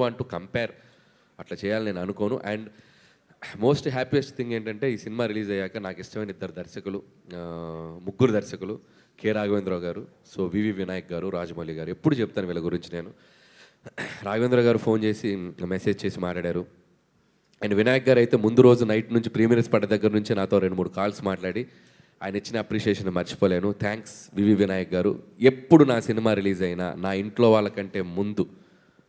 Want to compare అట్లా చేయాలని నేను అనుకోను. అండ్ మోస్ట్ హ్యాపీయెస్ట్ థింగ్ ఏంటంటే ఈ సినిమా రిలీజ్ అయ్యాక నాకు ఇష్టమైన ఇద్దరు దర్శకులు, ముగ్గురు దర్శకులు, కె రాఘవేంద్రరావు గారు, సో వివి వినాయక్ గారు, రాజమౌళి గారు. ఎప్పుడు చెప్తాను వీళ్ళ గురించి నేను. రాఘవేంద్ర గారు ఫోన్ చేసి మెసేజ్ చేసి మాట్లాడారు. అండ్ వినాయక్ గారు అయితే ముందు రోజు నైట్ నుంచి ప్రీమియర్స్ పడ్డ దగ్గర నుంచి నాతో 2-3 కాల్స్ మాట్లాడి ఆయన ఇచ్చిన అప్రిషియేషన్ మర్చిపోలేను. థ్యాంక్స్ వివి వినాయక్ గారు. ఎప్పుడు నా సినిమా రిలీజ్ అయినా నా ఇంట్లో వాళ్ళకంటే ముందు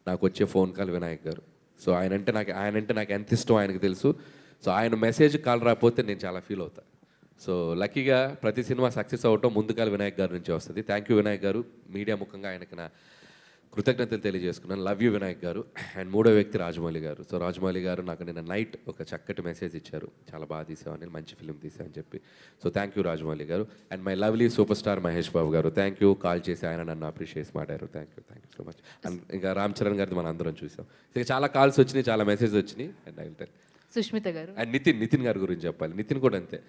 నాకు వచ్చే ఫోన్ కాల్ వినాయక్ గారు. సో ఆయనంటే నాకు ఎంత ఇష్టం ఆయనకు తెలుసు. సో ఆయన మెసేజ్ కాల్ రాకపోతే నేను చాలా ఫీల్ అవుతాను. సో లక్కీగా ప్రతి సినిమా సక్సెస్ అవటం ముందుకాల వినాయక్ గారి నుంచి వస్తుంది. థ్యాంక్ యూ వినాయక్ గారు. మీడియా ముఖంగా ఆయనకి నా కృతజ్ఞతలు తెలియజేసుకున్నాను. లవ్ యూ వినాయక్ గారు. అండ్ మూడో వ్యక్తి రాజమౌళి గారు. సో రాజమౌళి గారు నాకు నిన్న నైట్ ఒక చక్కటి మెసేజ్ ఇచ్చారు, చాలా బాగా తీసామని, మంచి ఫిల్మ్ తీసామని చెప్పి. So thank you Rajamouli garu. And my lovely super star Mahesh Babu garu, thank you. Call చేసి ఆయన నన్ను అప్రిషియేట్ మాట్లాడారు. Thank you so much. And ఇంకా రామ్ చరణ్ గారిది మనం అందరం చూసాం. ఇంకా చాలా కాల్స్ వచ్చినాయి, చాలా మెసేజ్ వచ్చినాయి. And I will tell Sushmita గారు. అండ్ నితిన్ గారి గురించి చెప్పాలి. నితిన్ కూడా అంతే,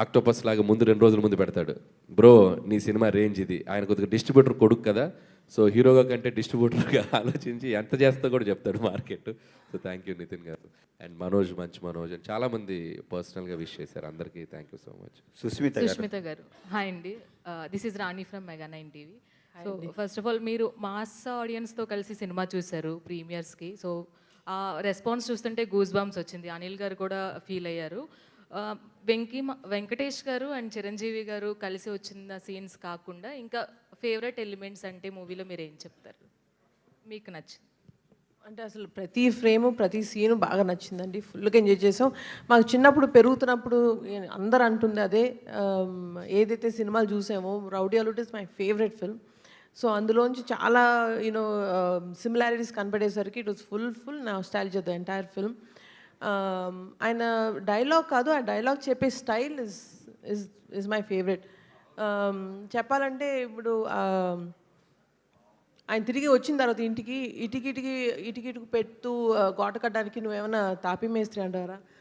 ఆక్టోపస్ లాగా ముందు 2 రోజుల ముందు పెడతాడు, బ్రో నీ సినిమా రేంజ్ ఇది. ఆయన కొద్దిగా డిస్ట్రిబ్యూటర్ కొడుకు కదా, సో హీరోగా కంటే డిస్ట్రిబ్యూటర్గా ఆలోచించి ఎంత చేస్తా కూడా చెప్తాడు market. So thank you Nitin గారు. అండ్ మనోజ్, మంచి మనోజ్ అని చాలామంది పర్సనల్గా విష్ చేశారు. అందరికీ thank you so much. Sushmita గారు, హాయ్ అండి. This is Rani from mega 9 TV. So first of all మీరు మాస్ ఆడియన్స్తో కలిసి సినిమా చూశారు ప్రీమియర్స్కి. సో ఆ రెస్పాన్స్ చూస్తుంటే గూస్ బంప్స్ వచ్చింది. అనిల్ గారు కూడా ఫీల్ అయ్యారు. వెంకటేష్ గారు అండ్ చిరంజీవి గారు కలిసి వచ్చిన సీన్స్ కాకుండా ఇంకా ఫేవరెట్ ఎలిమెంట్స్ అంటే మూవీలో మీరు ఏం చెప్తారు, మీకు నచ్చింది? అంటే అసలు ప్రతి ఫ్రేము ప్రతి సీను బాగా నచ్చిందండి. ఫుల్గా ఎంజాయ్ చేసాం. మాకు చిన్నప్పుడు పెరుగుతున్నప్పుడు అందరు అంటుంది అదే, ఏదైతే సినిమాలు చూసామో Rowdy Alludu is my favourite film. So అందులోంచి చాలా సిమిలారిటీస్ కనపడేసరికి it was full nostalgia the entire film. ఆయన డైలాగ్ కాదు, ఆ డైలాగ్ చెప్పే స్టైల్ ఇస్ మై ఫేవరెట్. చెప్పాలంటే ఇప్పుడు ఆయన తిరిగి వచ్చిన తర్వాత ఇంటికి ఇటుకు పెడుతూ గోట కట్టడానికి నువ్వేమైనా తాపి మేస్త్రి అంటారా,